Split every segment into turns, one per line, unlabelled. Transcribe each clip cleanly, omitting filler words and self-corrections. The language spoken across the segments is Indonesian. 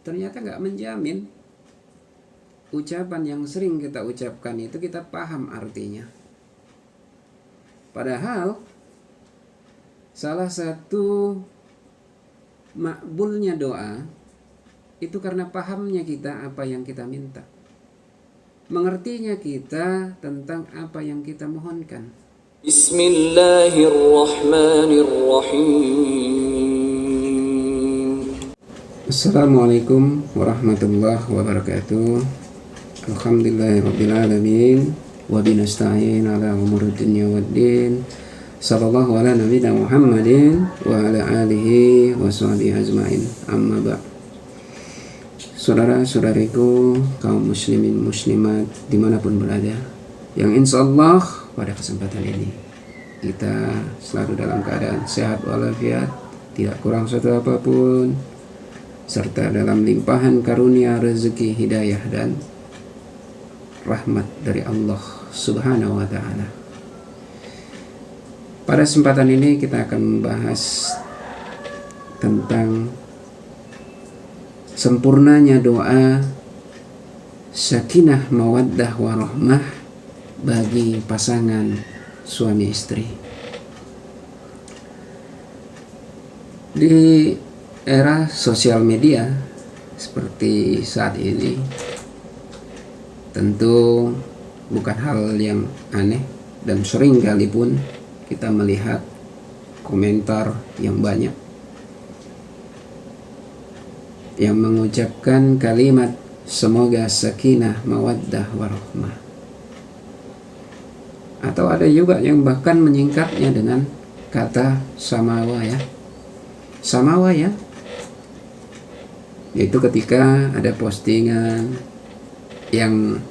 ternyata nggak menjamin ucapan yang sering kita ucapkan itu kita paham artinya. Padahal salah satu makbulnya doa itu karena pahamnya kita apa yang kita minta, mengertinya kita tentang apa yang kita mohonkan.
Bismillahirrahmanirrahim.
Assalamualaikum warahmatullahi wabarakatuh. Alhamdulillahirrabbilalamin. Wabinasta'in ala umuri dunya waddin. Sallallahu ala nabiyina Muhammadin wa ala alihi wa sahbihi ajma'in. Amma ba'd. Saudara-saudariku kaum muslimin muslimat dimanapun berada, yang insya Allah pada kesempatan ini kita selalu dalam keadaan sehat walafiat, tidak kurang suatu apapun, serta dalam limpahan karunia rezeki, hidayah dan rahmat dari Allah Subhanahu wa ta'ala. Pada kesempatan ini kita akan membahas tentang sempurnanya doa sakinah mawaddah warahmah bagi pasangan suami istri. Di era sosial media seperti saat ini, tentu bukan hal yang aneh dan sering kali pun kita melihat komentar yang banyak yang mengucapkan kalimat semoga sakinah mawaddah warahmah, atau ada juga yang bahkan menyingkatnya dengan kata samawa ya, yaitu ketika ada postingan yang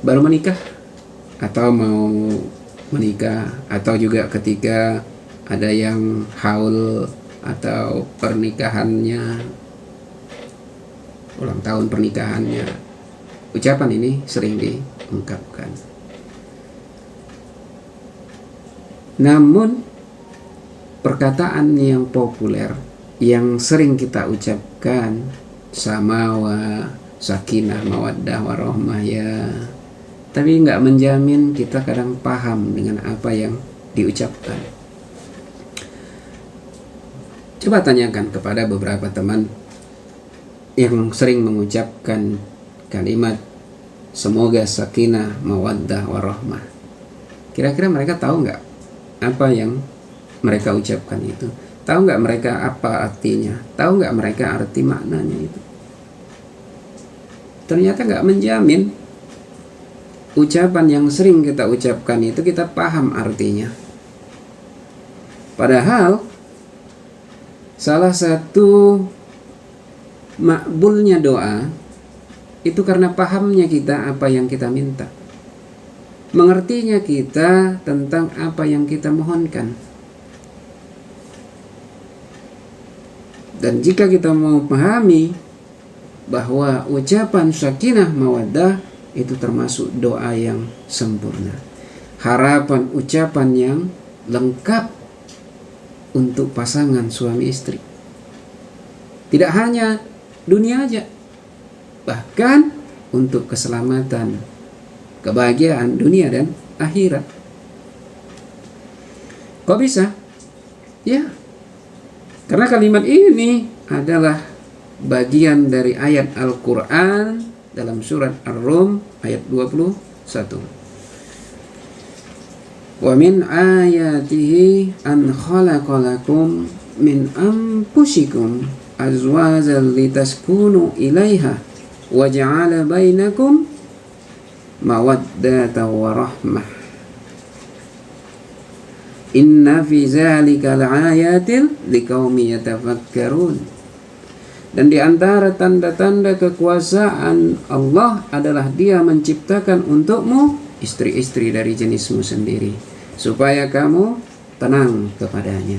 baru menikah atau mau menikah, atau juga ketika ada yang haul atau pernikahannya, ulang tahun pernikahannya, ucapan ini sering diungkapkan. Namun perkataan yang populer yang sering kita ucapkan samawa, sakinah, mawaddah, warahmah ya, tapi nggak menjamin kita kadang paham dengan apa yang diucapkan. Coba tanyakan kepada beberapa teman yang sering mengucapkan kalimat semoga sakinah, mawaddah, warahmah. Kira-kira mereka tahu nggak apa yang mereka ucapkan itu? Tahu nggak mereka apa artinya? Tahu nggak mereka arti maknanya itu? Ternyata nggak menjamin ucapan yang sering kita ucapkan itu kita paham artinya. Padahal salah satu makbulnya doa itu karena pahamnya kita apa yang kita minta, mengertinya kita tentang apa yang kita mohonkan. Dan jika kita mau pahami bahwa ucapan sakinah mawaddah itu termasuk doa yang sempurna, harapan ucapan yang lengkap untuk pasangan suami istri, tidak hanya dunia aja, bahkan untuk keselamatan, kebahagiaan dunia dan akhirat. Kok bisa? Ya, karena kalimat ini adalah bagian dari ayat Al-Quran dalam surat Ar-Rum ayat 21. Wa min ayatihi an khalaqalakum min anfusikum azwajal litaskunu ilaiha wa ja'ala bainakum mawaddatan wa rahmah. Inna fi zalika laayatin liqaumin yatafakkarun. Dan di antara tanda-tanda kekuasaan Allah adalah Dia menciptakan untukmu istri-istri dari jenismu sendiri, supaya kamu tenang kepadanya,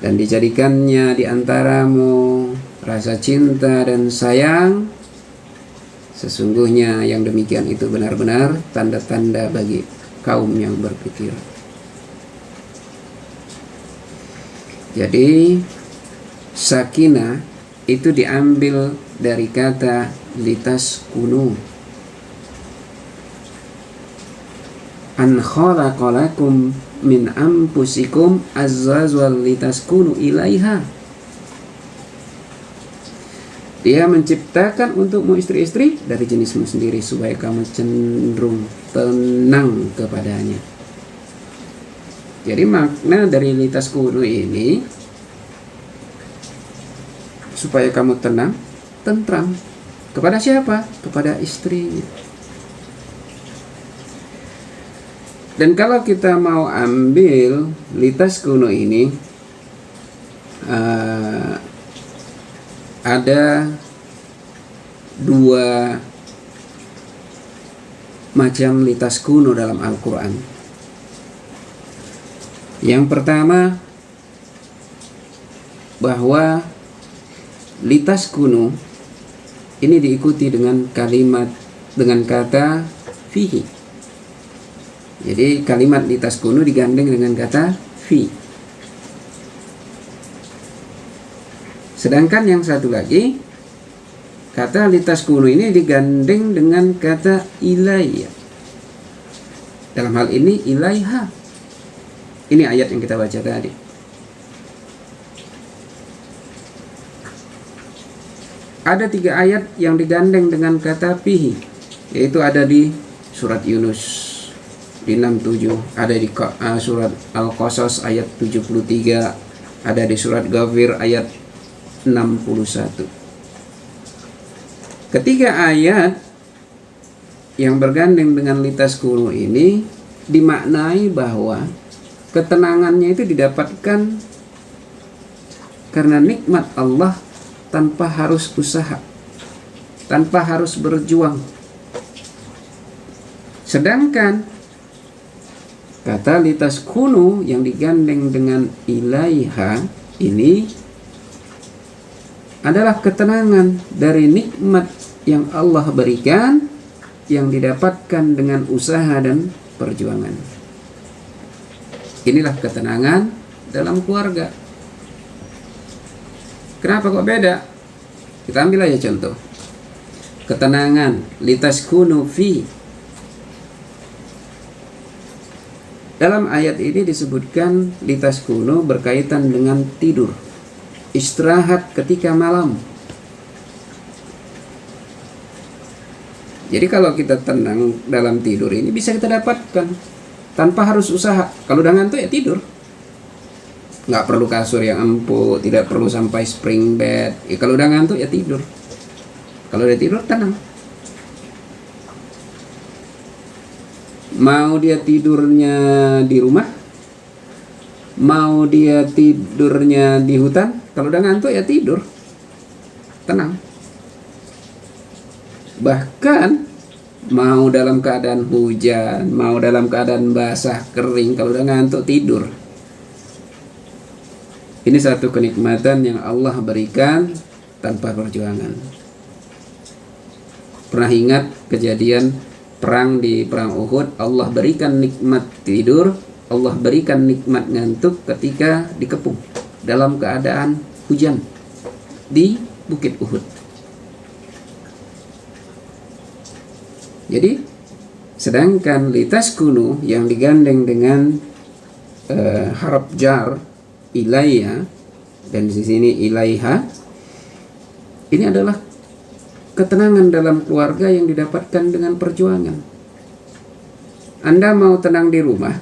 dan dijadikannya di antaramu rasa cinta dan sayang. Sesungguhnya yang demikian itu benar-benar tanda-tanda bagi kaum yang berpikir. Jadi sakinah itu diambil dari kata litaskunu. An khalaqalakum min anfusikum azwajal litaskunu ilaiha. Dia menciptakan untukmu istri-istri dari jenismu sendiri supaya kamu cenderung tenang kepadanya. Jadi makna dari litaskunu ini supaya kamu tenang, tentram. Kepada siapa? Kepada istri. Dan kalau kita mau ambil litaskunu ini, ada dua macam litaskunu dalam Al-Quran. Yang pertama, bahwa litaskunu ini diikuti dengan kalimat, dengan kata fihi. Jadi kalimat litaskunu digandeng dengan kata fi. Sedangkan yang satu lagi, kata litaskunu ini digandeng dengan kata ilaiya. Dalam hal ini ilaiha. Ini ayat yang kita baca tadi. Ada 3 ayat yang digandeng dengan kata fihi, yaitu ada di surat Yunus di 67, ada di surat Al-Qasas ayat 73, ada di surat Ghafir ayat 61. Ketiga ayat yang bergandeng dengan litaskunu ini dimaknai bahwa ketenangannya itu didapatkan karena nikmat Allah tanpa harus usaha, tanpa harus berjuang. Sedangkan kata litaskunu yang digandeng dengan ilaiha ini adalah ketenangan dari nikmat yang Allah berikan yang didapatkan dengan usaha dan perjuangan. Inilah ketenangan dalam keluarga. Kenapa kok beda? Kita ambil aja contoh. Ketenangan litaskunu fi. Dalam ayat ini disebutkan litaskunu berkaitan dengan tidur, istirahat ketika malam. Jadi kalau kita tenang dalam tidur ini bisa kita dapatkan tanpa harus usaha. Kalau udah ngantuk ya tidur. Nggak perlu kasur yang empuk, tidak perlu sampai spring bed. Kalau udah ngantuk ya tidur. Kalau udah tidur tenang. Mau dia tidurnya di rumah, mau dia tidurnya di hutan, kalau udah ngantuk ya tidur, tenang. Bahkan mau dalam keadaan hujan, mau dalam keadaan basah, kering, kalau udah ngantuk tidur. Ini satu kenikmatan yang Allah berikan tanpa perjuangan. Pernah ingat kejadian perang di perang Uhud? Allah berikan nikmat tidur, Allah berikan nikmat ngantuk ketika dikepung dalam keadaan hujan di Bukit Uhud. Jadi sedangkan litaskunu yang digandeng dengan harap jar ilaiya, dan di sini ilaiha, ini adalah ketenangan dalam keluarga yang didapatkan dengan perjuangan. Anda mau tenang di rumah,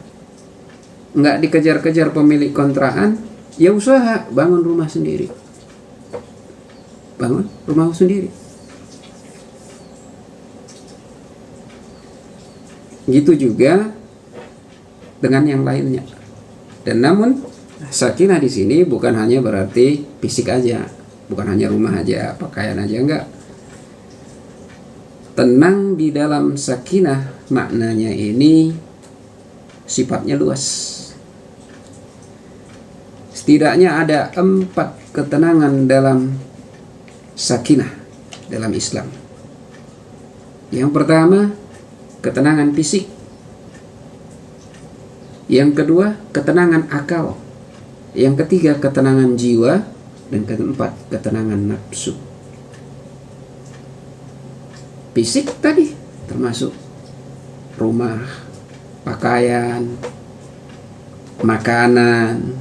nggak dikejar-kejar pemilik kontrakan, ya usaha bangun rumah sendiri. Bangun rumah sendiri. Gitu juga dengan yang lainnya. Dan namun sakinah di sini bukan hanya berarti fisik aja, bukan hanya rumah aja, pakaian aja, enggak. Tenang di dalam sakinah maknanya ini sifatnya luas. Setidaknya ada 4 ketenangan dalam sakinah dalam Islam. Yang pertama, ketenangan fisik. Yang kedua, ketenangan akal. Yang ketiga, ketenangan jiwa. Dan keempat, ketenangan nafsu. Fisik tadi termasuk rumah, pakaian, makanan.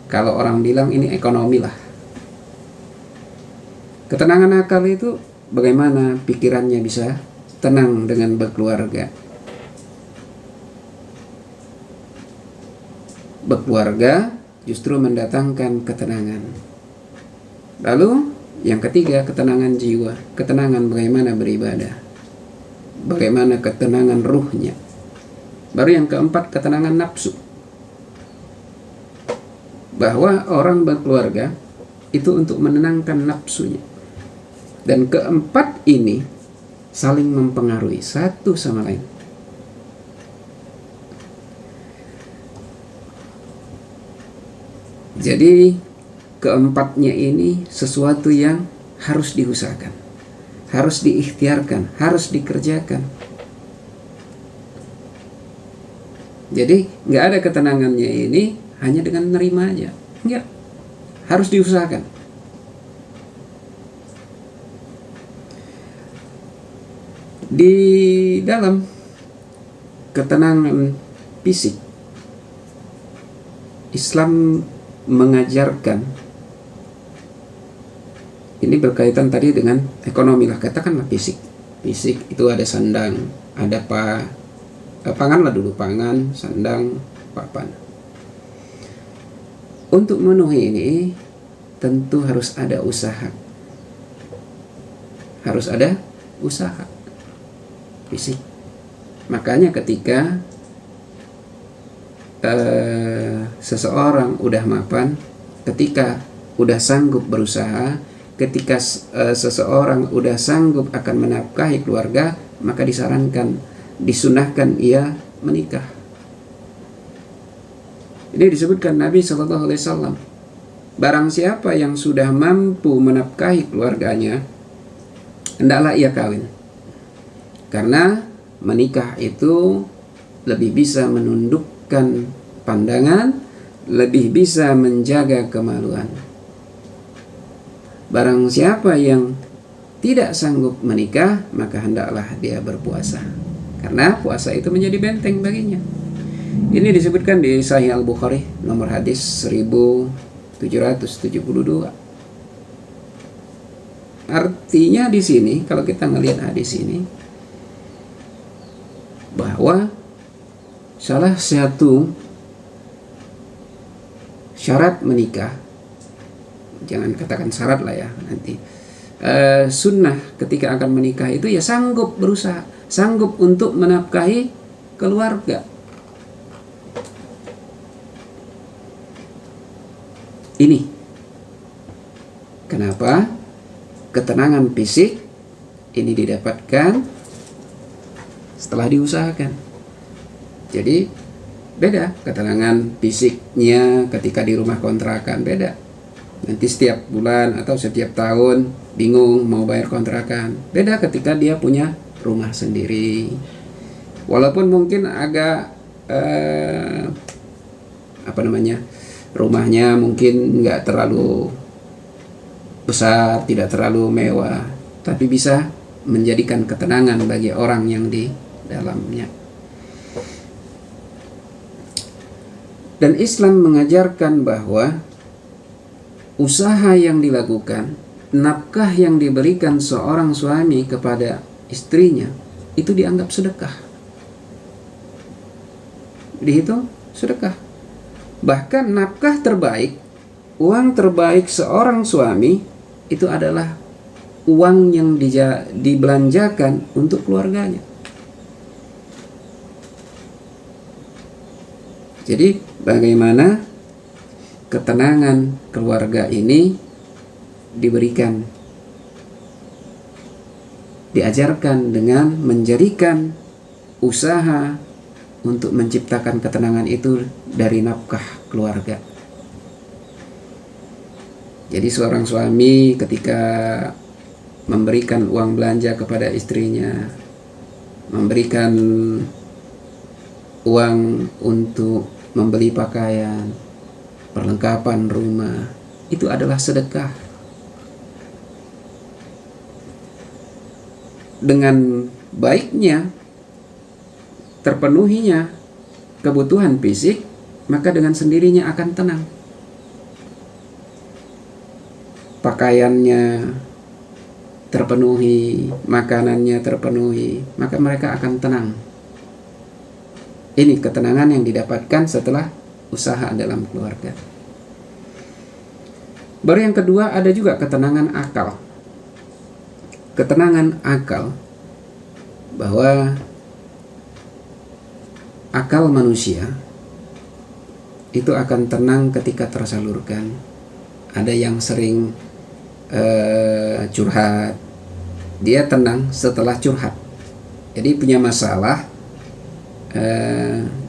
Kalau orang bilang ini ekonomi lah. Ketenangan akal itu bagaimana pikirannya bisa tenang dengan berkeluarga. Berkeluarga justru mendatangkan ketenangan. Lalu yang ketiga, ketenangan jiwa. Ketenangan bagaimana beribadah, bagaimana ketenangan ruhnya. Baru yang keempat, ketenangan nafsu. Bahwa orang berkeluarga itu untuk menenangkan nafsunya. Dan keempat ini saling mempengaruhi satu sama lain. Jadi keempatnya ini sesuatu yang harus diusahakan, harus diikhtiarkan, harus dikerjakan. Jadi nggak ada ketenangannya ini hanya dengan menerima aja, enggak, harus diusahakan. Di dalam ketenangan fisik, Islam mengajarkan, ini berkaitan tadi dengan ekonomi lah, katakanlah fisik. Fisik itu ada sandang, ada pangan lah dulu, pangan, sandang, papan. Untuk memenuhi ini tentu harus ada usaha. Harus ada usaha fisik. Makanya ketika seseorang udah mapan, ketika udah sanggup berusaha, ketika seseorang udah sanggup akan menafkahi keluarga, maka disarankan, disunahkan ia menikah. Ini disebutkan Nabi SAW, barang siapa yang sudah mampu menafkahi keluarganya, hendaklah ia kawin. Karena menikah itu lebih bisa menundukkan pandangan, lebih bisa menjaga kemaluan. Barang siapa yang tidak sanggup menikah, maka hendaklah dia berpuasa. Karena puasa itu menjadi benteng baginya. Ini disebutkan di Sahih Al-Bukhari, nomor hadis 1772. Artinya di sini, kalau kita ngelihat hadis ini, bahwa salah satu syarat menikah, jangan katakan syarat lah ya nanti, sunnah ketika akan menikah itu ya sanggup berusaha, sanggup untuk menafkahi keluarga. Ini kenapa ketenangan fisik ini didapatkan setelah diusahakan. Jadi beda ketenangan fisiknya ketika di rumah kontrakan, beda. Nanti setiap bulan atau setiap tahun bingung mau bayar kontrakan. Beda ketika dia punya rumah sendiri. Walaupun mungkin agak rumahnya mungkin nggak terlalu besar, tidak terlalu mewah, tapi bisa menjadikan ketenangan bagi orang yang di dalamnya. Dan Islam mengajarkan bahwa usaha yang dilakukan, nafkah yang diberikan seorang suami kepada istrinya, itu dianggap sedekah. Dihitung sedekah. Bahkan nafkah terbaik, uang terbaik seorang suami itu adalah uang yang dibelanjakan untuk keluarganya. Jadi bagaimana ketenangan keluarga ini diberikan, diajarkan dengan menjadikan usaha untuk menciptakan ketenangan itu dari nafkah keluarga. Jadi seorang suami ketika memberikan uang belanja kepada istrinya, memberikan uang untuk membeli pakaian, perlengkapan rumah, itu adalah sedekah. Dengan baiknya terpenuhinya kebutuhan fisik, maka dengan sendirinya akan tenang. Pakaiannya terpenuhi, makanannya terpenuhi, maka mereka akan tenang. Ini ketenangan yang didapatkan setelah usaha dalam keluarga. Baru yang kedua, ada juga ketenangan akal. Ketenangan akal, bahwa akal manusia itu akan tenang ketika tersalurkan. Ada yang sering curhat, dia tenang setelah curhat. Jadi punya masalah,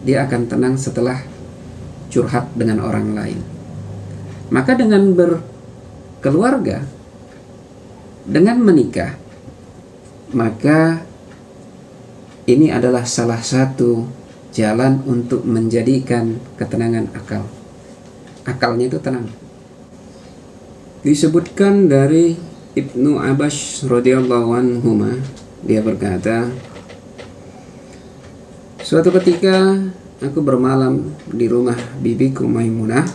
dia akan tenang setelah curhat dengan orang lain. Maka dengan berkeluarga, dengan menikah, maka ini adalah salah satu jalan untuk menjadikan ketenangan akal. Akalnya itu tenang. Disebutkan dari Ibnu Abbas radhiyallahu anhuma, dia berkata, suatu ketika aku bermalam di rumah bibiku Maimunah.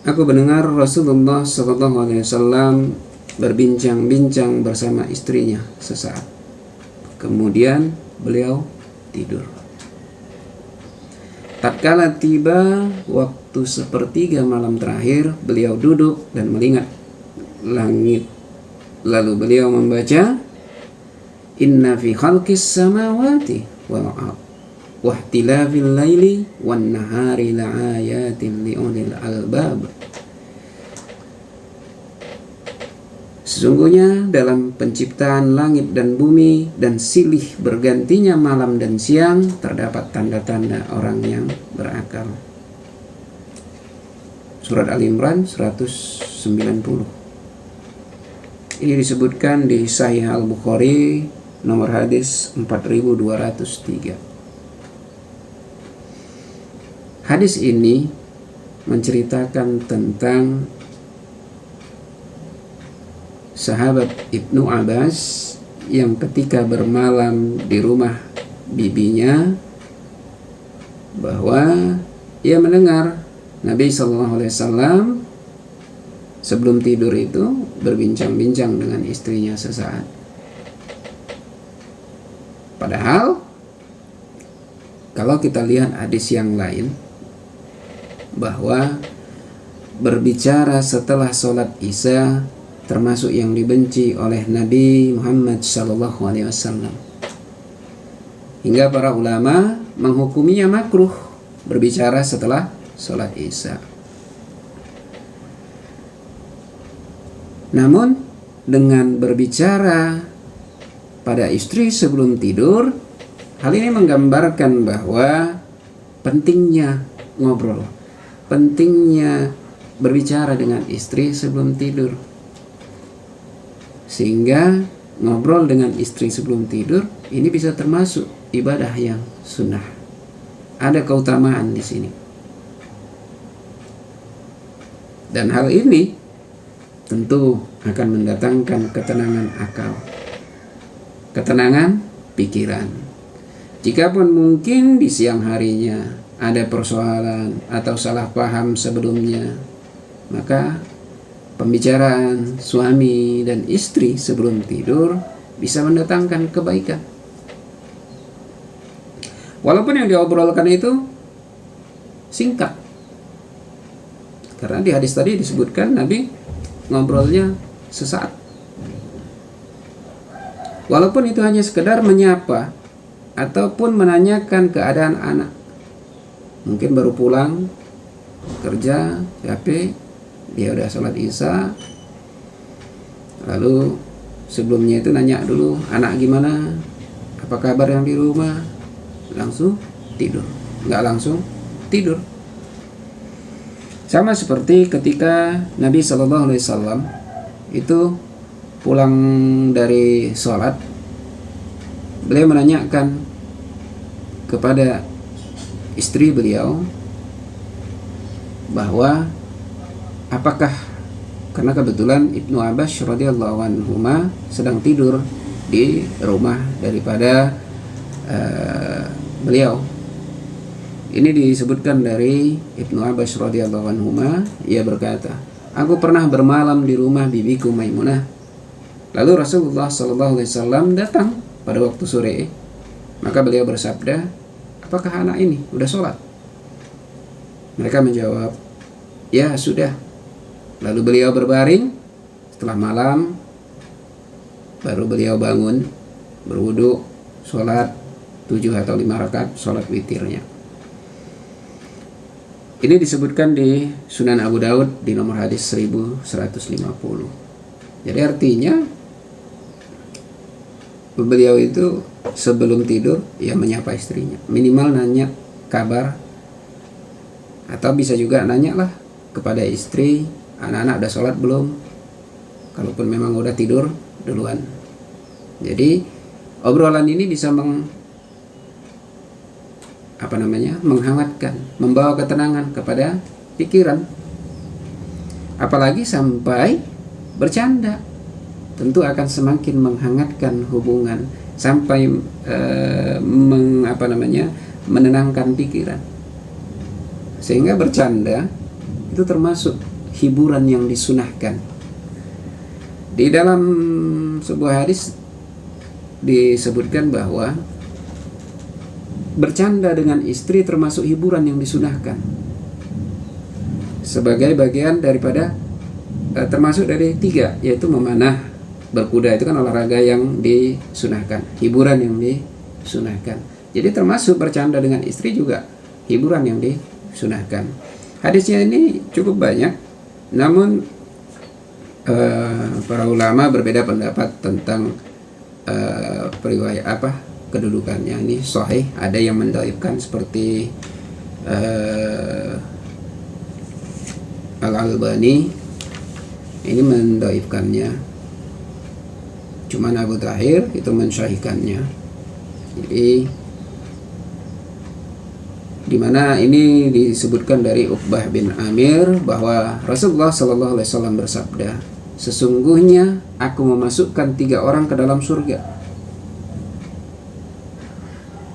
Aku mendengar Rasulullah SAW berbincang-bincang bersama istrinya sesaat. Kemudian beliau tidur. Tatkala tiba waktu sepertiga malam terakhir, beliau duduk dan melihat langit. Lalu beliau membaca, Inna fi khalqis samawati wal ardh wa ihtilafil laili wan nahari laayatin liulil albab. Sesungguhnya dalam penciptaan langit dan bumi dan silih bergantinya malam dan siang terdapat tanda-tanda orang yang berakal. Surat Al-Imran 190. Ini disebutkan di Sahih Al-Bukhari nomor hadis 4203. Hadis ini menceritakan tentang sahabat Ibnu Abbas yang ketika bermalam di rumah bibinya, bahwa ia mendengar Nabi SAW sebelum tidur itu berbincang-bincang dengan istrinya sesaat. Padahal kalau kita lihat hadis yang lain, bahwa berbicara setelah sholat Isya termasuk yang dibenci oleh Nabi Muhammad SAW. Hingga para ulama menghukuminya makruh berbicara setelah sholat Isya. Namun dengan berbicara pada istri sebelum tidur, hal ini menggambarkan bahwa pentingnya ngobrol, pentingnya berbicara dengan istri sebelum tidur. Sehingga ngobrol dengan istri sebelum tidur ini bisa termasuk ibadah yang sunnah. Ada keutamaan di sini. Dan hal ini tentu akan mendatangkan ketenangan akal, ketenangan pikiran. Jikapun mungkin di siang harinya ada persoalan atau salah paham sebelumnya, maka pembicaraan suami dan istri sebelum tidur bisa mendatangkan kebaikan. Walaupun yang diobrolkan itu singkat. Karena di hadis tadi disebutkan Nabi ngobrolnya sesaat. Walaupun itu hanya sekedar menyapa ataupun menanyakan keadaan anak. Mungkin baru pulang kerja, capek, dia udah sholat Isya, lalu sebelumnya itu nanya dulu, anak gimana, apa kabar yang di rumah, langsung tidur. Nggak langsung tidur. Sama seperti ketika Nabi SAW itu pulang dari sholat, beliau menanyakan kepada istri beliau bahwa apakah, karena kebetulan Ibnu Abbas radhiyallahu anhu sedang tidur di rumah daripada beliau. Ini disebutkan dari Ibnu Abbas radhiyallahu anhu, ia berkata, aku pernah bermalam di rumah bibiku Maimunah. Lalu Rasulullah sallallahu alaihi wasallam datang pada waktu sore. Maka beliau bersabda, apakah anak ini sudah sholat? Mereka menjawab, ya sudah. Lalu beliau berbaring. Setelah malam baru beliau bangun, berwudu, sholat 7 atau 5 rakaat sholat witirnya. Ini disebutkan di Sunan Abu Daud di nomor hadis 1150. Jadi artinya beliau itu sebelum tidur ya menyapa istrinya, minimal nanya kabar, atau bisa juga nanya lah kepada istri, anak-anak udah sholat belum, kalaupun memang udah tidur duluan. Jadi obrolan ini bisa menghangatkan, membawa ketenangan kepada pikiran. Apalagi sampai bercanda, tentu akan semakin menghangatkan hubungan, sampai menenangkan pikiran. Sehingga bercanda itu termasuk hiburan yang disunahkan. Di dalam sebuah hadis disebutkan bahwa bercanda dengan istri termasuk hiburan yang disunahkan, sebagai bagian daripada termasuk dari 3, yaitu memanah. Berkuda itu kan olahraga yang disunahkan, hiburan yang disunahkan. Jadi termasuk bercanda dengan istri juga hiburan yang disunahkan. Hadisnya ini cukup banyak, namun para ulama berbeda pendapat tentang kedudukannya. Ini sahih, ada yang mendhaifkan seperti Al-Albani ini mendhaifkannya, cuman Abu Tahir itu mensahihkannya. Jadi dimana ini disebutkan dari Uqbah bin Amir bahwa Rasulullah Sallallahu Alaihi Wasallam bersabda, sesungguhnya aku memasukkan 3 orang ke dalam surga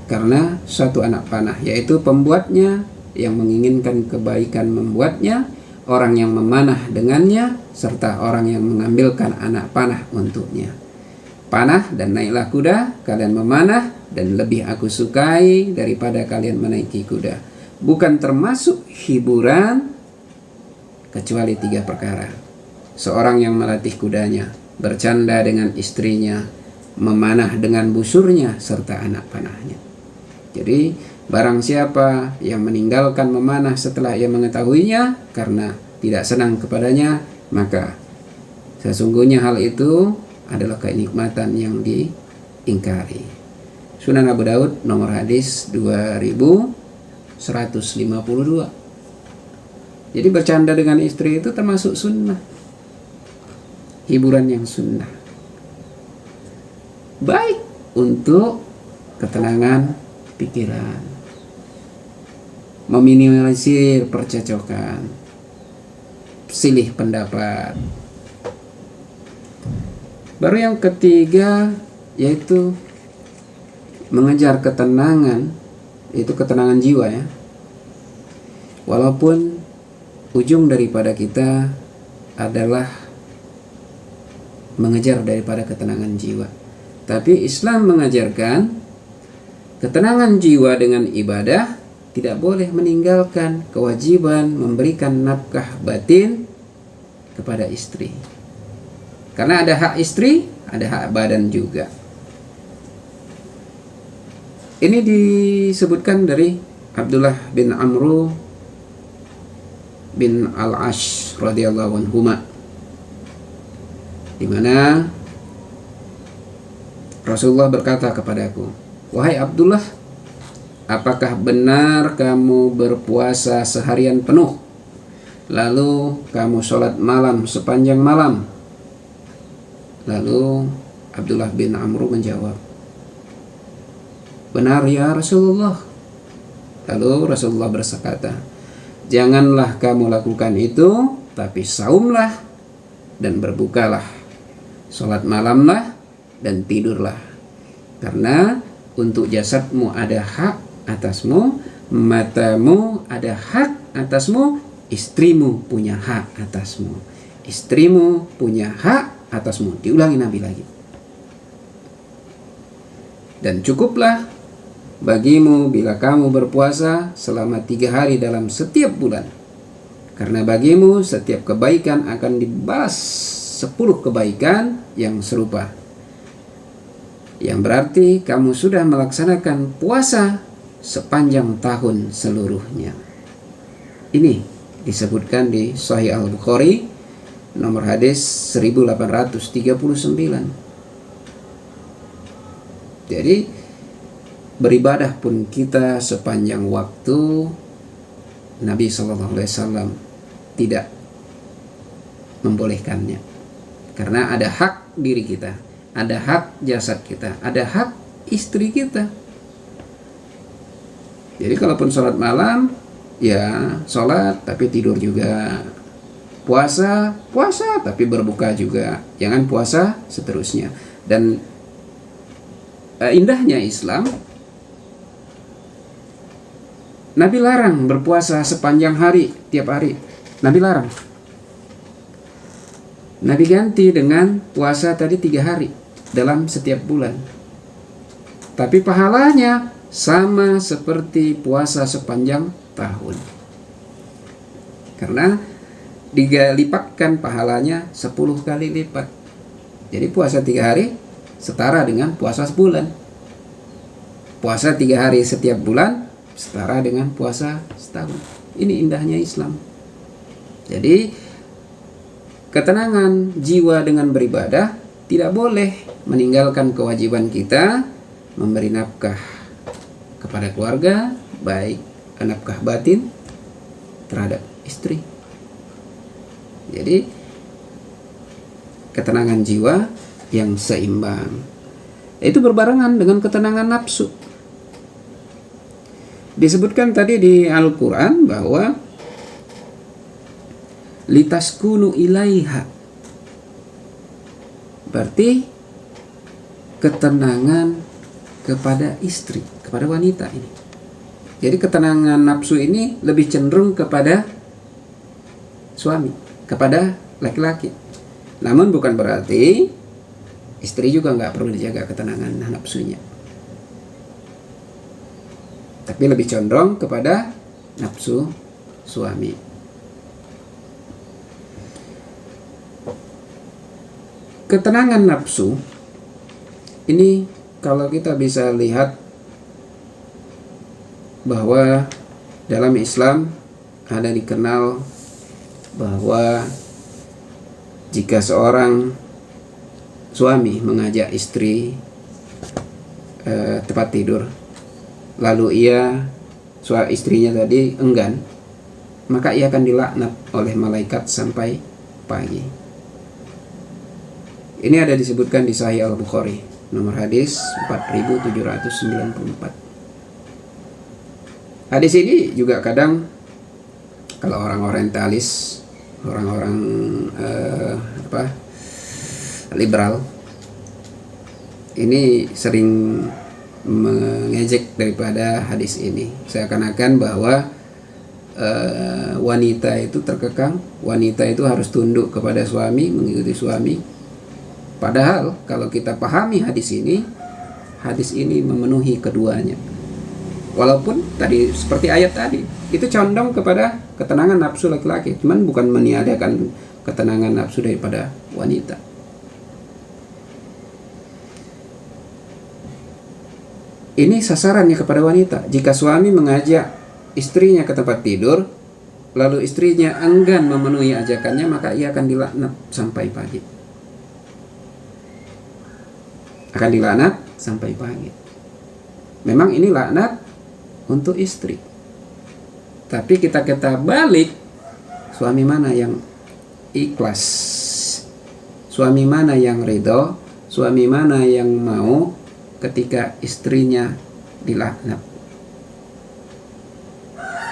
karena suatu anak panah, yaitu pembuatnya yang menginginkan kebaikan membuatnya, orang yang memanah dengannya, serta orang yang mengambilkan anak panah untuknya. Panah dan naiklah kuda, kalian memanah, dan lebih aku sukai daripada kalian menaiki kuda. Bukan termasuk hiburan kecuali 3 perkara. Seorang yang melatih kudanya, bercanda dengan istrinya, memanah dengan busurnya, serta anak panahnya. Jadi barang siapa yang meninggalkan memanah setelah ia mengetahuinya karena tidak senang kepadanya, maka sesungguhnya hal itu adalah kenikmatan yang diingkari. Sunan Abu Daud nomor hadis 2152. Jadi bercanda dengan istri itu termasuk sunnah, hiburan yang sunnah, baik untuk ketenangan pikiran, meminimalisir percecokan, silih pendapat. Baru yang ketiga yaitu mengejar ketenangan, itu ketenangan jiwa ya. Walaupun ujung daripada kita adalah mengejar daripada ketenangan jiwa, tapi Islam mengajarkan ketenangan jiwa dengan ibadah, tidak boleh meninggalkan kewajiban memberikan nafkah batin kepada istri. Karena ada hak istri, ada hak badan juga. Ini disebutkan dari Abdullah bin Amru bin Al-Ash radhiyallahu anhuma, di mana Rasulullah berkata kepadaku, wahai Abdullah, apakah benar kamu berpuasa seharian penuh, lalu kamu sholat malam sepanjang malam? Lalu Abdullah bin Amru menjawab, benar ya Rasulullah. Lalu Rasulullah berkata, janganlah kamu lakukan itu tapi saumlah dan berbukalah, sholat malamlah dan tidurlah. Karena untuk jasadmu ada hak atasmu, matamu ada hak atasmu, istrimu punya hak atasmu, istrimu punya hak atasmu. Diulangi Nabi lagi. Dan cukuplah bagimu bila kamu berpuasa selama 3 hari dalam setiap bulan, karena bagimu setiap kebaikan akan dibalas 10 kebaikan yang serupa. Yang berarti kamu sudah melaksanakan puasa sepanjang tahun seluruhnya. Ini disebutkan di Sahih Al-Bukhari nomor hadis 1839. Jadi beribadah pun kita sepanjang waktu, Nabi SAW tidak membolehkannya. Karena ada hak diri kita, ada hak jasad kita, ada hak istri kita. Jadi kalaupun sholat malam, ya sholat tapi tidur juga. Puasa tapi berbuka juga. Jangan puasa seterusnya. Dan indahnya Islam, Nabi larang berpuasa sepanjang hari, tiap hari. Nabi larang. Nabi ganti dengan puasa tadi 3 hari dalam setiap bulan. Tapi pahalanya sama seperti puasa sepanjang tahun. Karena dilipatkan pahalanya 10 kali lipat. Jadi puasa 3 hari setara dengan puasa sebulan. Puasa 3 hari setiap bulan setara dengan puasa setahun. Ini indahnya Islam. Jadi ketenangan jiwa dengan beribadah, tidak boleh meninggalkan kewajiban kita memberi nafkah kepada keluarga, baik nafkah batin terhadap istri. Jadi ketenangan jiwa yang seimbang itu berbarengan dengan ketenangan nafsu. Disebutkan tadi di Al-Quran bahwa litaskunu ilaiha, berarti ketenangan kepada istri, kepada wanita ini. Jadi ketenangan nafsu ini lebih cenderung kepada suami, kepada laki-laki. Namun bukan berarti istri juga nggak perlu dijaga ketenangan nafsunya, tapi lebih condong kepada nafsu suami. Ketenangan nafsu ini kalau kita bisa lihat bahwa dalam Islam ada dikenal bahwa jika seorang suami mengajak istri tempat tidur, lalu istrinya tadi enggan, maka ia akan dilaknat oleh malaikat sampai pagi. Ini ada disebutkan di Sahih Al-Bukhari nomor hadis 4794. Hadis ini juga kadang kalau orang orientalis, orang-orang liberal ini sering mengejek daripada hadis ini. Seakan-akan bahwa wanita itu terkekang, wanita itu harus tunduk kepada suami, mengikuti suami. Padahal kalau kita pahami hadis ini memenuhi keduanya. Walaupun tadi seperti ayat tadi, itu condong kepada ketenangan nafsu laki-laki, cuman bukan meniadakan ketenangan nafsu daripada wanita. Ini sasarannya kepada wanita. Jika suami mengajak istrinya ke tempat tidur, lalu istrinya enggan memenuhi ajakannya, maka ia akan dilaknat sampai pagi. Akan dilaknat sampai pagi. Memang ini laknat untuk istri. Tapi kita balik, suami mana yang ikhlas? Suami mana yang ridho? Suami mana yang mau ketika istrinya dilaknat?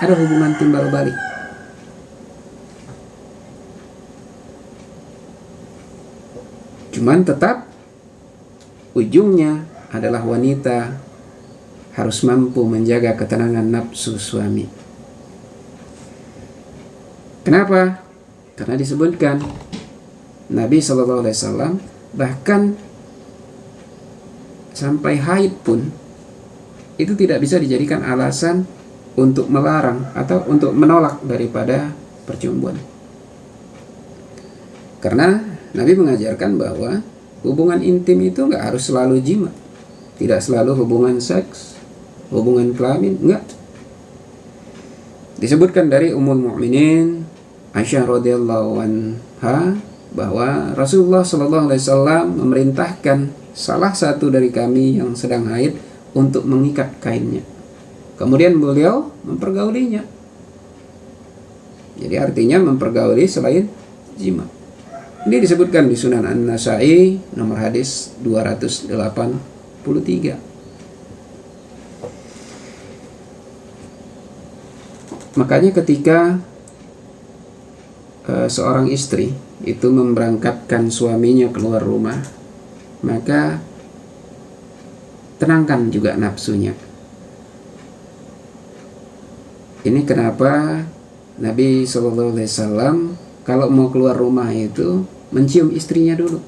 Ada hubungan timbal balik. Cuman tetap ujungnya adalah wanita harus mampu menjaga ketenangan nafsu suami. Kenapa? Karena disebutkan Nabi SAW bahkan sampai haid pun itu tidak bisa dijadikan alasan untuk melarang atau untuk menolak daripada percumbuan. Karena Nabi mengajarkan bahwa hubungan intim itu nggak harus selalu jima, tidak selalu hubungan seks, hubungan kelamin, enggak. Disebutkan dari Ummul Mukminin Aisyah radhiyallahu anha bahwa Rasulullah SAW memerintahkan salah satu dari kami yang sedang haid untuk mengikat kainnya. Kemudian beliau mempergaulinya. Jadi artinya mempergauli selain jima. Ini disebutkan di Sunan An-Nasa'i nomor hadis 283. Makanya ketika seorang istri itu memberangkatkan suaminya keluar rumah, maka tenangkan juga nafsunya. Ini kenapa Nabi SAW kalau mau keluar rumah itu mencium istrinya dulu.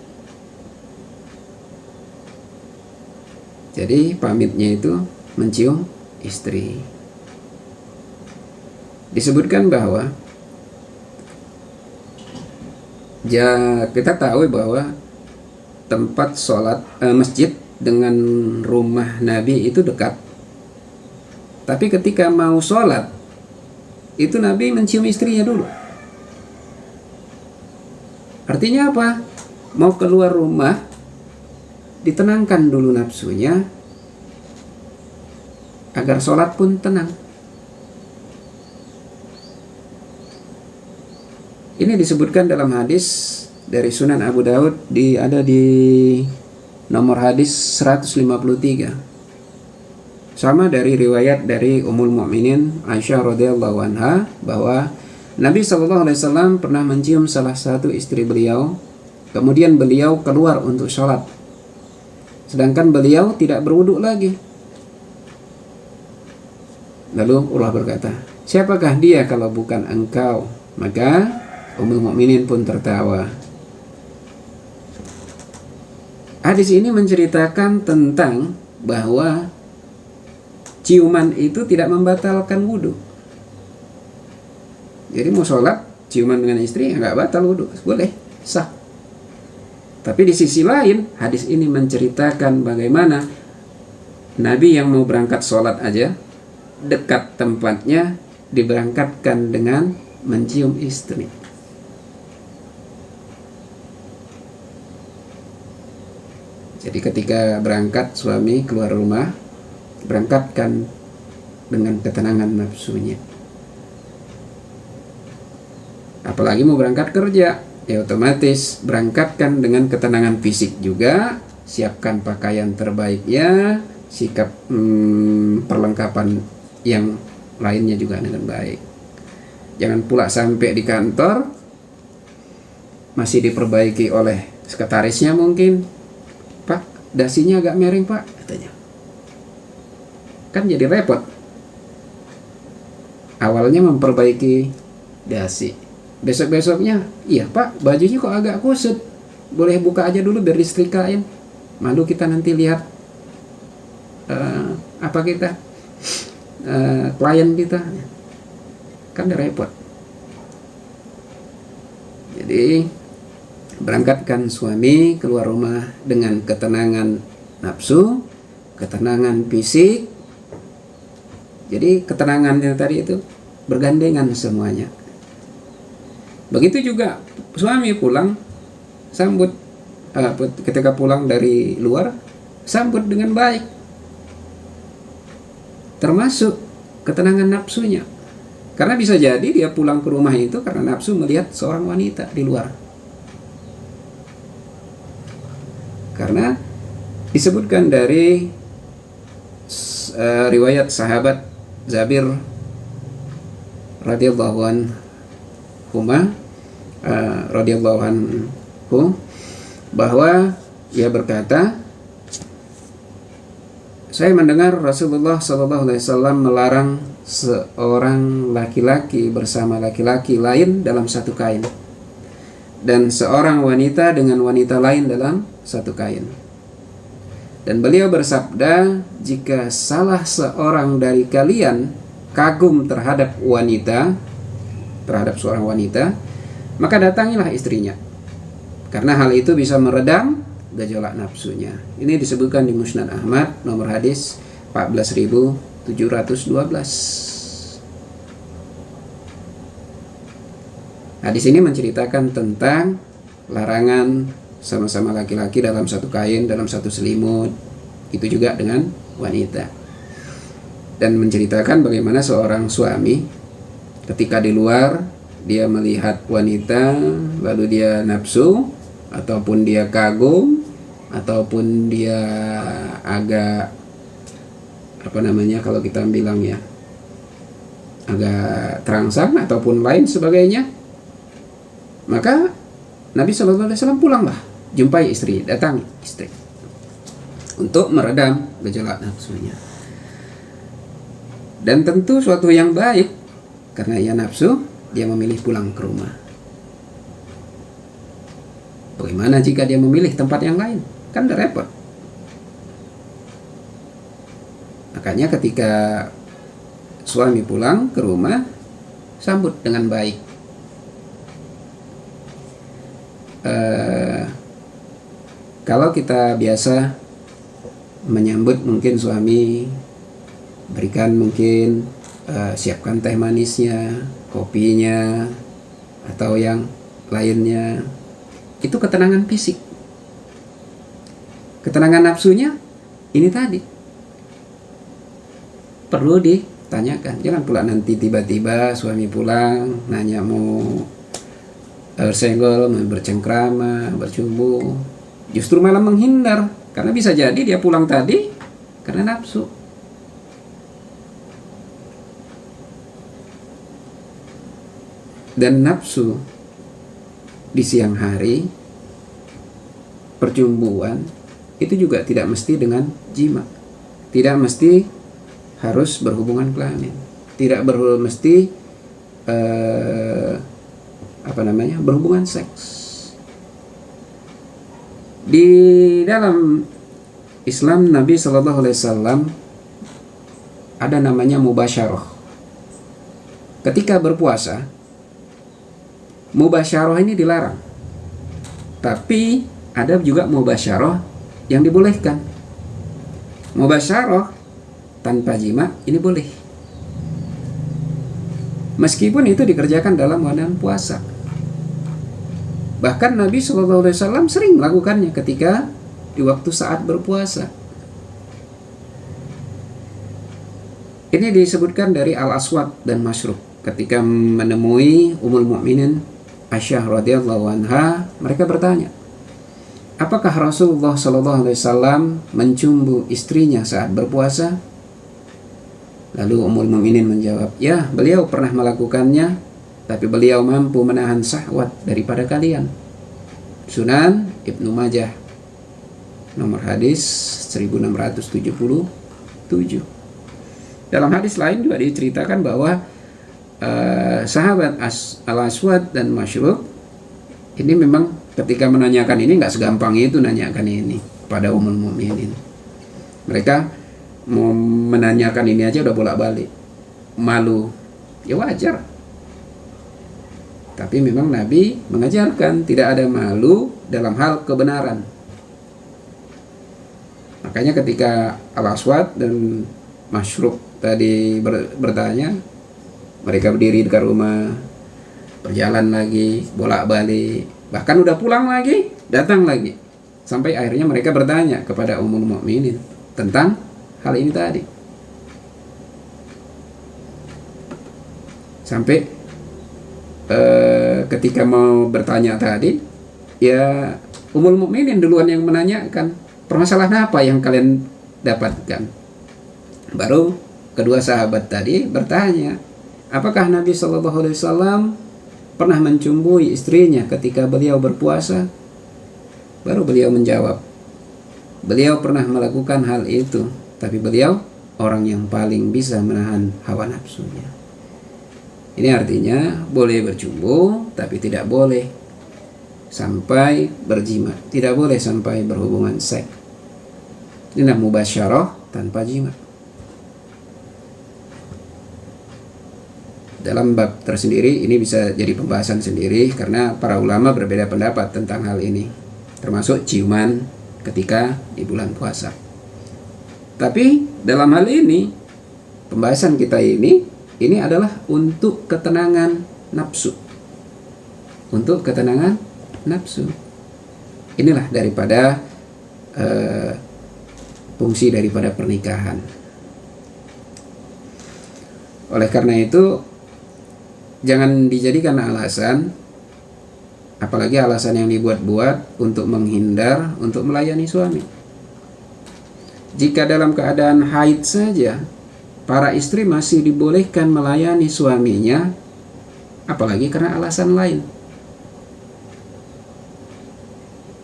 Jadi pamitnya itu mencium istri. Disebutkan bahwa kita tahu bahwa tempat sholat masjid dengan rumah Nabi itu dekat. Tapi ketika mau sholat itu Nabi mencium istrinya dulu. Artinya apa? Mau keluar rumah ditenangkan dulu nafsunya agar sholat pun tenang. Ini disebutkan dalam hadis dari Sunan Abu Daud ada di nomor hadis 153. Sama dari riwayat dari Ummul Mukminin Aisyah radhiyallahu anha bahwa Nabi SAW pernah mencium salah satu istri beliau, kemudian beliau keluar untuk sholat, sedangkan beliau tidak berwudu lagi. Lalu Allah berkata, siapakah dia kalau bukan engkau? Maka Ummul Mukminin pun tertawa. Hadis ini menceritakan tentang bahwa ciuman itu tidak membatalkan wudu. Jadi mau sholat ciuman dengan istri nggak batal wudu, boleh, sah. Tapi di sisi lain hadis ini menceritakan bagaimana Nabi yang mau berangkat sholat aja dekat tempatnya diberangkatkan dengan mencium istri. Jadi ketika berangkat suami keluar rumah, berangkatkan dengan ketenangan nafsunya. Apalagi mau berangkat kerja, ya otomatis berangkatkan dengan ketenangan fisik juga, siapkan pakaian terbaiknya, sikap perlengkapan yang lainnya juga dengan baik. Jangan pula sampai di kantor masih diperbaiki oleh sekretarisnya mungkin, Pak, dasinya agak miring Pak, katanya. Kan jadi repot. Awalnya memperbaiki dasi, besok-besoknya, iya Pak, bajunya kok agak kusut, boleh buka aja dulu biar disetrikain. Malu kita nanti lihat klien kita, kan udah repot. Jadi berangkatkan suami keluar rumah dengan ketenangan nafsu, ketenangan fisik. Jadi ketenangannya tadi itu bergandengan semuanya. Begitu juga suami pulang, sambut ketika pulang dari luar, sambut dengan baik, termasuk ketenangan nafsunya. Karena bisa jadi dia pulang ke rumah itu karena nafsu melihat seorang wanita di luar. Karena disebutkan dari riwayat sahabat Jabir radhiyallahu anhu bahwa ia berkata, saya mendengar Rasulullah SAW melarang seorang laki-laki bersama laki-laki lain dalam satu kain, dan seorang wanita dengan wanita lain dalam satu kain. Dan beliau bersabda, jika salah seorang dari kalian kagum terhadap seorang wanita, maka datangilah istrinya, karena hal itu bisa meredam gejolak nafsunya. Ini disebutkan di Musnad Ahmad nomor hadis 14.712. Hadis ini menceritakan tentang larangan sama-sama laki-laki dalam satu kain, dalam satu selimut, itu juga dengan wanita. Dan menceritakan bagaimana seorang suami ketika di luar dia melihat wanita lalu dia nafsu, ataupun dia kagum, ataupun dia agak kalau kita bilang ya, agak terangsang ataupun lain sebagainya, maka Nabi SAW pulanglah, jumpai istri, datang istri untuk meredam gejolak nafsunya. Dan tentu suatu yang baik, karena ia nafsu, dia memilih pulang ke rumah. Bagaimana jika dia memilih tempat yang lain? Kan udah repot. Makanya ketika suami pulang ke rumah, sambut dengan baik. Kalau kita biasa menyambut, mungkin suami berikan, mungkin siapkan teh manisnya, kopinya, atau yang lainnya. Itu ketenangan fisik. Ketenangan nafsunya ini tadi perlu ditanyakan. Jangan pula nanti tiba-tiba suami pulang nanya mau bersenggol, mau bercengkrama, bercumbu, justru malah menghindar, karena bisa jadi dia pulang tadi karena nafsu. Dan nafsu di siang hari, percumbuan, itu juga tidak mesti dengan jima, tidak mesti harus berhubungan kelamin, tidak mesti berhubungan seks. Di dalam Islam Nabi SAW ada namanya mubasyarah. Ketika berpuasa, mubasyarah ini dilarang, tapi ada juga mubasyarah yang dibolehkan. Mubasyarah tanpa jima ini boleh, meskipun itu dikerjakan dalam bulan puasa. Bahkan Nabi SAW sering melakukannya ketika di waktu saat berpuasa. Ini disebutkan dari Al-Aswad dan Masruq ketika menemui Ummul Mukminin Aisyah radhiyallahu anha. Mereka bertanya, apakah Rasulullah SAW mencumbu istrinya saat berpuasa? Lalu Ummul Mukminin menjawab, ya, beliau pernah melakukannya, tapi beliau mampu menahan syahwat daripada kalian. Sunan Ibnu Majah nomor hadis 1677. Dalam hadis lain juga diceritakan bahwa sahabat Al-Aswad dan Masruq ini memang ketika menanyakan ini nggak segampang itu nanyakan ini kepada Ummul Mukminin. Mereka mau menanyakan ini aja udah bolak-balik, malu, ya wajar. Tapi memang Nabi mengajarkan tidak ada malu dalam hal kebenaran. Makanya ketika Al-Aswad dan Masruq tadi bertanya, mereka berdiri dekat rumah, berjalan lagi, bolak-balik, bahkan udah pulang lagi, datang lagi, sampai akhirnya mereka bertanya kepada Ummul Mukminin tentang hal ini tadi. Sampai ketika mau bertanya tadi, ya Ummul Mukminin duluan yang menanyakan, permasalahan apa yang kalian dapatkan? Baru kedua sahabat tadi bertanya, apakah Nabi SAW pernah mencumbui istrinya ketika beliau berpuasa? Baru beliau menjawab. Beliau pernah melakukan hal itu, tapi beliau orang yang paling bisa menahan hawa nafsunya. Ini artinya boleh berjumbu, tapi tidak boleh sampai berjima, tidak boleh sampai berhubungan seks. Ini mubasyarah tanpa jima. Dalam bab tersendiri ini bisa jadi pembahasan sendiri karena para ulama berbeda pendapat tentang hal ini, termasuk ciuman ketika di bulan puasa. Tapi dalam hal ini pembahasan kita ini adalah untuk ketenangan nafsu. Untuk ketenangan nafsu. Inilah daripada fungsi daripada pernikahan. Oleh karena itu jangan dijadikan alasan, apalagi alasan yang dibuat-buat untuk menghindar, untuk melayani suami. Jika dalam keadaan haid saja para istri masih dibolehkan melayani suaminya, apalagi karena alasan lain.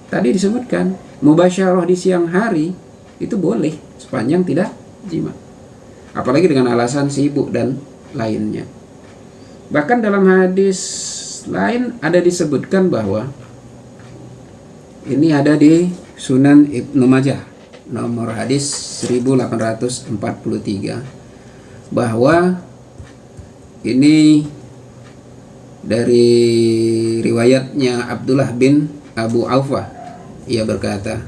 Tadi disebutkan mubasyarah di siang hari itu boleh sepanjang tidak jima, apalagi dengan alasan sibuk dan lainnya. Bahkan dalam hadis lain ada disebutkan bahwa ini ada di Sunan Ibnu Majah nomor hadis 1843 bahwa ini dari riwayatnya Abdullah bin Abu Aufah. Ia berkata,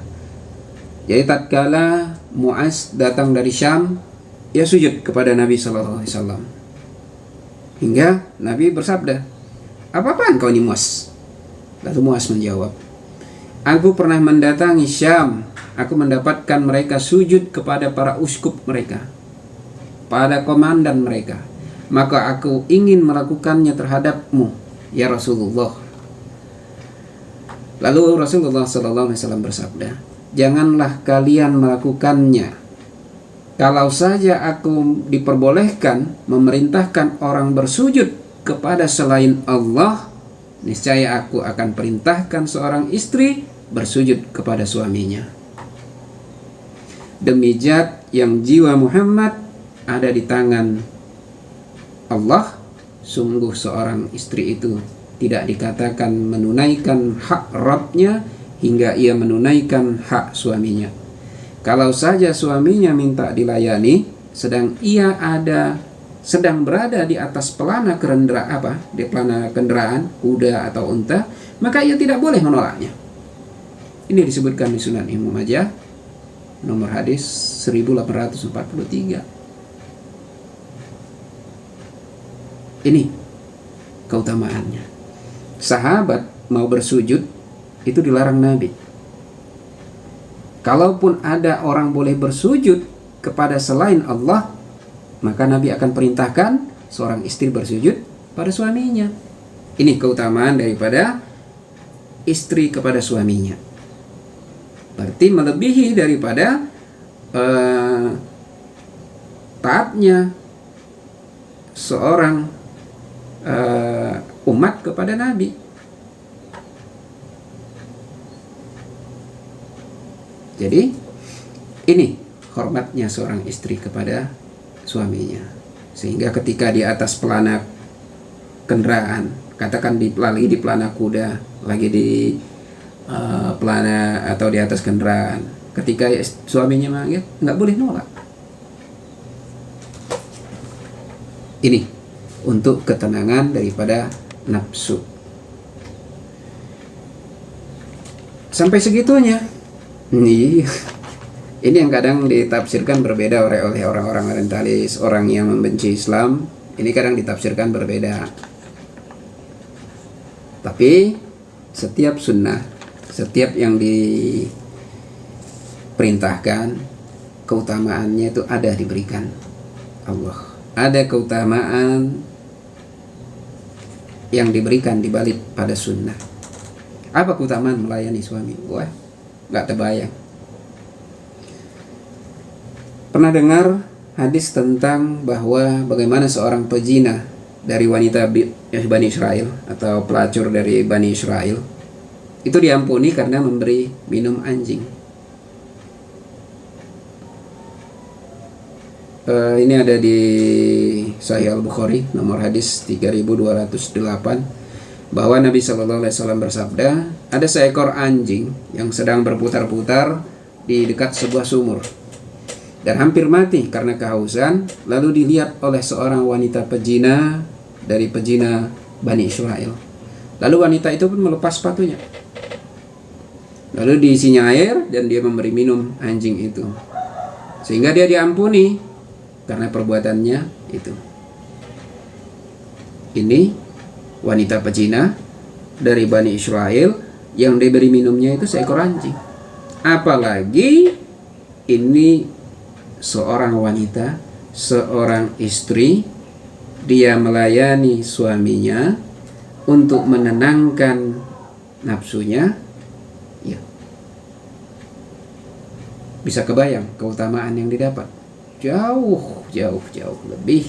jadi tatkala Muaz datang dari Syam, ia sujud kepada Nabi sallallahu alaihi wasallam. Hingga Nabi bersabda, "Apa-apaan kau ini Muaz?" Lalu Muaz menjawab, "Aku pernah mendatangi Syam. Aku mendapatkan mereka sujud kepada para uskup mereka, pada komandan mereka. Maka aku ingin melakukannya terhadapmu, ya Rasulullah." Lalu Rasulullah SAW bersabda, "Janganlah kalian melakukannya. Kalau saja aku diperbolehkan memerintahkan orang bersujud kepada selain Allah, niscaya aku akan perintahkan seorang istri bersujud kepada suaminya. Demi zat yang jiwa Muhammad ada di tangan Allah, sungguh seorang istri itu tidak dikatakan menunaikan hak Rabbnya hingga ia menunaikan hak suaminya. Kalau saja suaminya minta dilayani, sedang berada di atas pelana kendaraan kuda atau unta, maka ia tidak boleh menolaknya." Ini disebutkan di Sunan Ibnu Majah nomor hadis 1843. Ini keutamaannya. Sahabat mau bersujud itu dilarang Nabi. Kalaupun ada orang boleh bersujud kepada selain Allah, maka Nabi akan perintahkan seorang istri bersujud pada suaminya. Ini keutamaan daripada istri kepada suaminya. Berarti melebihi daripada taatnya seorang umat kepada Nabi. Jadi ini hormatnya seorang istri kepada suaminya, sehingga ketika di atas pelana kendaraan, katakan lagi di pelana kuda, lagi di pelana atau di atas kendaraan, ketika suaminya manggil, nggak boleh nolak. Ini untuk ketenangan daripada nafsu. Sampai segitunya. Ini yang kadang ditafsirkan berbeda oleh orang-orang orientalis, orang yang membenci Islam. Ini kadang ditafsirkan berbeda. Tapi setiap sunnah, setiap yang diperintahkan, keutamaannya itu ada diberikan Allah. Ada keutamaan yang diberikan di balik pada sunnah. Apa keutamaan melayani suami? Wah, nggak terbayang. Pernah dengar hadis tentang bahwa bagaimana seorang pezina dari wanita Bani Israel atau pelacur dari Bani Israel itu diampuni karena memberi minum anjing. Ini ada di Sahih Al-Bukhari nomor hadis 3208 bahwa Nabi Shallallahu Alaihi Wasallam bersabda, ada seekor anjing yang sedang berputar-putar di dekat sebuah sumur dan hampir mati karena kehausan, lalu dilihat oleh seorang wanita pezina dari pezina Bani Israel. Lalu wanita itu pun melepas sepatunya, lalu diisinya air dan dia memberi minum anjing itu, sehingga dia diampuni karena perbuatannya itu. Ini wanita pezina dari Bani Israel yang diberi minumnya itu seekor anjing. Apalagi ini seorang wanita, seorang istri, dia melayani suaminya untuk menenangkan nafsunya. Ya, bisa kebayang keutamaan yang didapat. Jauh lebih.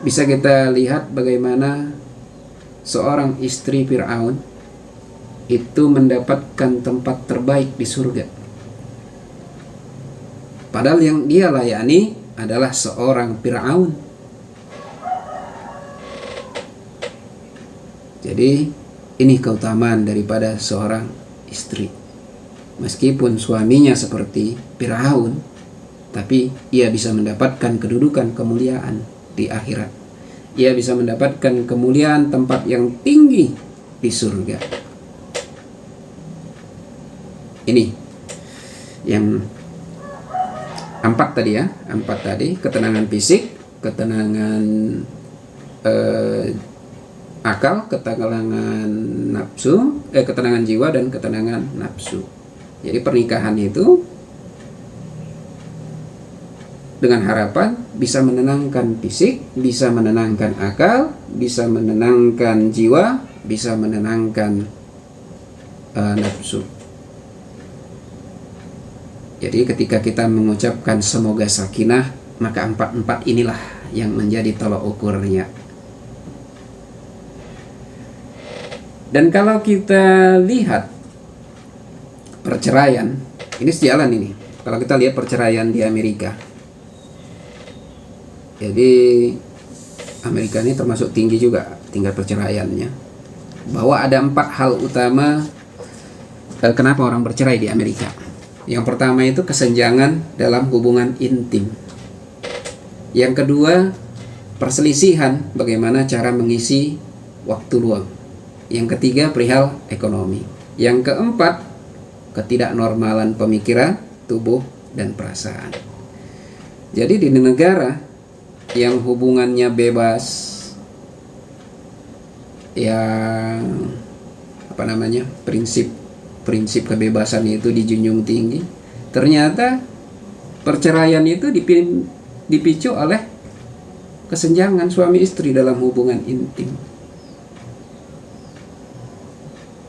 Bisa kita lihat bagaimana seorang istri Fir'aun itu mendapatkan tempat terbaik di surga. Padahal yang dia layani adalah seorang Fir'aun. Jadi ini keutamaan daripada seorang istri. Meskipun suaminya seperti Fir'aun, tapi ia bisa mendapatkan kedudukan kemuliaan di akhirat. Ia bisa mendapatkan kemuliaan tempat yang tinggi di surga. Ini yang 4 tadi ya, 4 tadi, ketenangan fisik, ketenangan akal, ketenangan nafsu, ketenangan jiwa dan ketenangan nafsu. Jadi pernikahan itu dengan harapan bisa menenangkan fisik, bisa menenangkan akal, bisa menenangkan jiwa, bisa menenangkan nafsu. Jadi ketika kita mengucapkan semoga sakinah, maka 4 inilah yang menjadi tolak ukurnya. Dan kalau kita lihat perceraian, ini sejalan ini. Kalau kita lihat perceraian di Amerika, jadi Amerika ini termasuk tinggi juga tingkat perceraiannya. Bahwa ada 4 hal utama kenapa orang bercerai di Amerika. Yang pertama itu kesenjangan dalam hubungan intim. Yang kedua, perselisihan bagaimana cara mengisi waktu luang. Yang ketiga, perihal ekonomi. Yang keempat, ketidaknormalan pemikiran, tubuh, dan perasaan. Jadi di negara yang hubungannya bebas, yang prinsip kebebasan itu dijunjung tinggi, ternyata perceraian itu dipicu oleh kesenjangan suami istri dalam hubungan intim.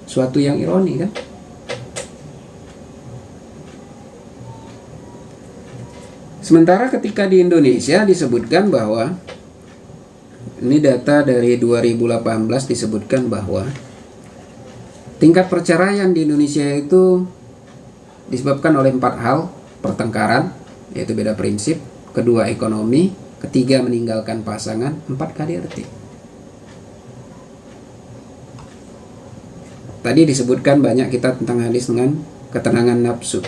Suatu yang ironi kan? Sementara ketika di Indonesia disebutkan bahwa, ini data dari 2018 disebutkan bahwa tingkat perceraian di Indonesia itu disebabkan oleh 4 hal. Pertengkaran, yaitu beda prinsip. Kedua, ekonomi. Ketiga, meninggalkan pasangan. 4, KDRT. Tadi disebutkan banyak kita tentang hadis dengan ketenangan nafsu.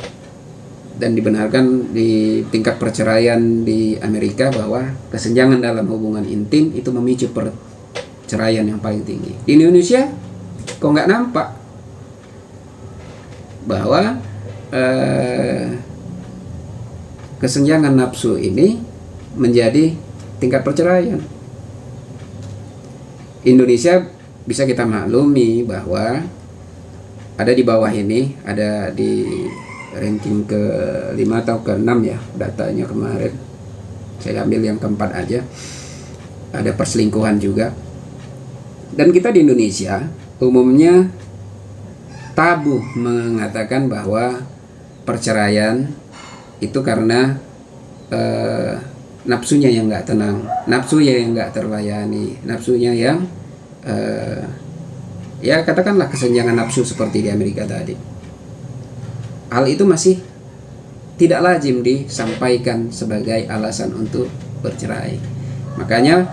Dan dibenarkan di tingkat perceraian di Amerika bahwa kesenjangan dalam hubungan intim itu memicu perceraian yang paling tinggi. Di Indonesia kok nggak nampak bahwa kesenjangan nafsu ini menjadi tingkat perceraian. Indonesia bisa kita maklumi bahwa ada di bawah ini, ada di ranking ke-5 atau ke-6 ya datanya kemarin. Saya ambil yang ke-4 aja. Ada perselingkuhan juga. Dan kita di Indonesia umumnya tabu mengatakan bahwa perceraian itu karena nafsunya yang nggak tenang, nafsunya yang nggak terlayani, nafsunya yang Ya katakanlah kesenjangan nafsu seperti di Amerika tadi. Hal itu masih tidak lazim disampaikan sebagai alasan untuk bercerai. Makanya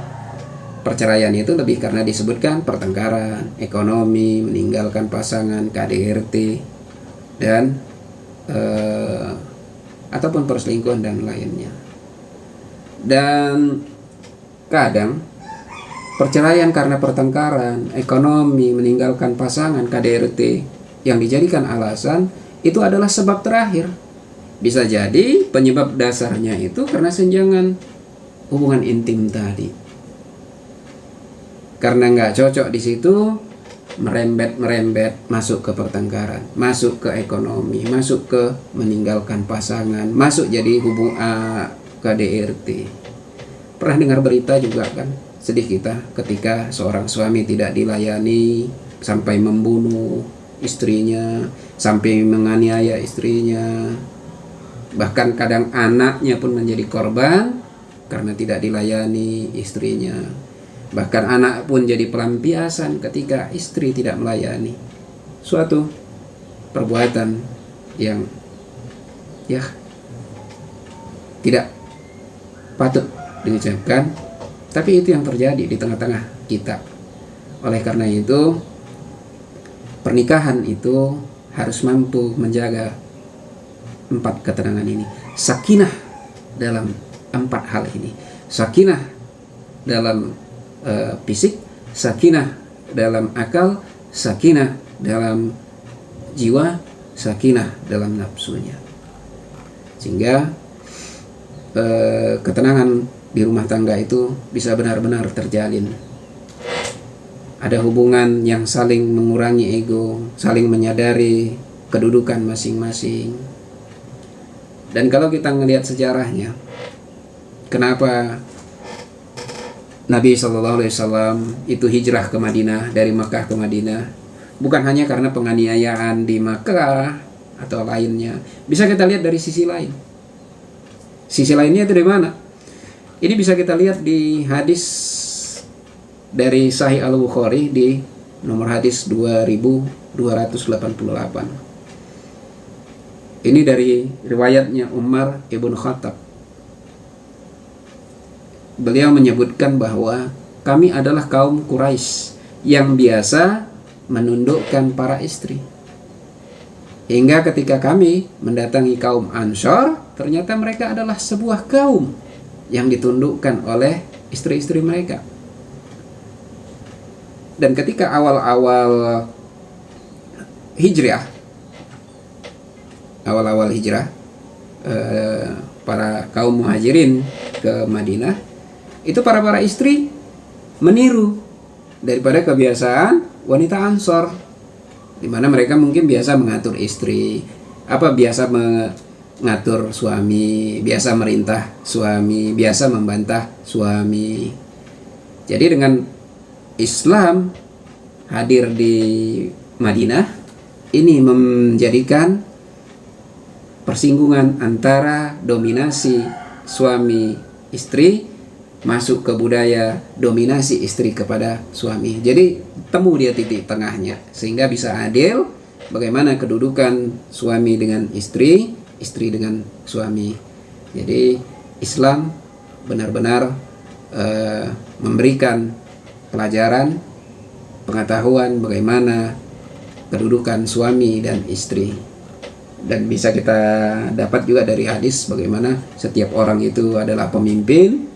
perceraian itu lebih karena disebutkan pertengkaran, ekonomi, meninggalkan pasangan, KDRT, dan ataupun perselingkuhan dan lainnya. Dan kadang perceraian karena pertengkaran, ekonomi, meninggalkan pasangan, KDRT yang dijadikan alasan itu adalah sebab terakhir. Bisa jadi penyebab dasarnya itu karena senjangan hubungan intim tadi. Karena nggak cocok di situ, merembet masuk ke pertengkaran, masuk ke ekonomi, masuk ke meninggalkan pasangan, masuk jadi KDRT. Pernah dengar berita juga kan, sedih kita ketika seorang suami tidak dilayani sampai membunuh istrinya, sampai menganiaya istrinya, bahkan kadang anaknya pun menjadi korban karena tidak dilayani istrinya. Bahkan anak pun jadi pelampiasan ketika istri tidak melayani. Suatu perbuatan yang tidak patut diucapkan, tapi itu yang terjadi di tengah-tengah kita. Oleh karena itu, pernikahan itu harus mampu menjaga 4 ketenangan ini. Sakinah dalam 4 hal ini. Sakinah dalam fisik, sakinah dalam akal, sakinah dalam jiwa, sakinah dalam nafsunya. Sehingga ketenangan di rumah tangga itu bisa benar-benar terjalin. Ada hubungan yang saling mengurangi ego, saling menyadari kedudukan masing-masing. Dan kalau kita melihat sejarahnya, kenapa Nabi SAW itu hijrah ke Madinah, dari Makkah ke Madinah, bukan hanya karena penganiayaan di Makkah atau lainnya. Bisa kita lihat dari sisi lain. Sisi lainnya itu dari mana? Ini bisa kita lihat di hadis dari Sahih Al-Bukhari di nomor hadis 2288. Ini dari riwayatnya Umar ibn Khattab. Beliau menyebutkan bahwa kami adalah kaum Quraisy yang biasa menundukkan para istri. Hingga ketika kami mendatangi kaum Ansor, ternyata mereka adalah sebuah kaum yang ditundukkan oleh istri-istri mereka. Dan ketika awal-awal hijrah, para kaum muhajirin ke Madinah, itu para istri meniru daripada kebiasaan wanita Ansor, di mana mereka mungkin biasa mengatur istri, biasa mengatur suami, biasa merintah suami, biasa membantah suami. Jadi dengan Islam hadir di Madinah, ini menjadikan persinggungan antara dominasi suami istri masuk ke budaya dominasi istri kepada suami. Jadi temu dia titik tengahnya sehingga bisa adil bagaimana kedudukan suami dengan istri, istri dengan suami. Jadi Islam benar-benar memberikan pelajaran, pengetahuan bagaimana kedudukan suami dan istri. Dan bisa kita dapat juga dari hadis bagaimana setiap orang itu adalah pemimpin.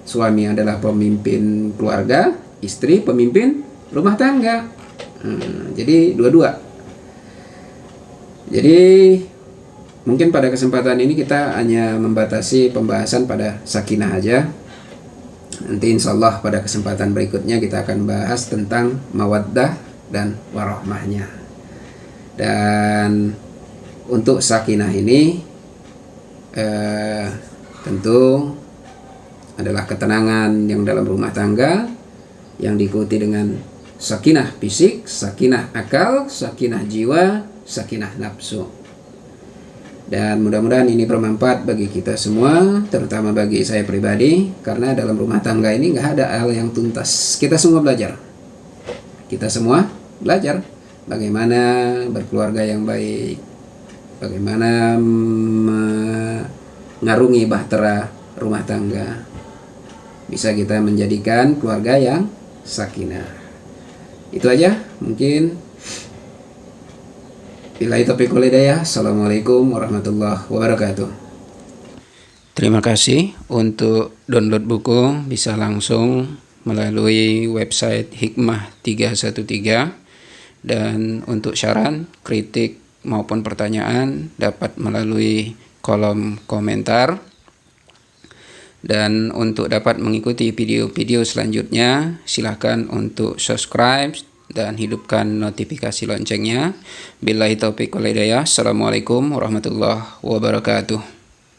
Suami adalah pemimpin keluarga, istri pemimpin rumah tangga. Jadi dua-dua. Jadi mungkin pada kesempatan ini kita hanya membatasi pembahasan pada sakinah aja. Nanti insya Allah pada kesempatan berikutnya kita akan bahas tentang mawaddah dan warahmahnya. Dan untuk sakinah ini tentu adalah ketenangan yang dalam rumah tangga yang diikuti dengan sakinah fisik, sakinah akal, sakinah jiwa, sakinah nafsu. Dan mudah-mudahan ini bermanfaat bagi kita semua, terutama bagi saya pribadi, karena dalam rumah tangga ini nggak ada hal yang tuntas. Kita semua belajar. kita semua belajar bagaimana berkeluarga yang baik, bagaimana mengarungi bahtera rumah tangga, bisa kita menjadikan keluarga yang sakinah. Itu aja mungkin. Billahi taufiq wal hidayah. Assalamualaikum warahmatullahi wabarakatuh. Terima kasih. Untuk download buku bisa langsung melalui website Hikmah 313, dan untuk saran, kritik maupun pertanyaan dapat melalui kolom komentar. Dan untuk dapat mengikuti video-video selanjutnya, silahkan untuk subscribe dan hidupkan notifikasi loncengnya. Billahi taufiq wal hidayah. Assalamualaikum warahmatullahi wabarakatuh.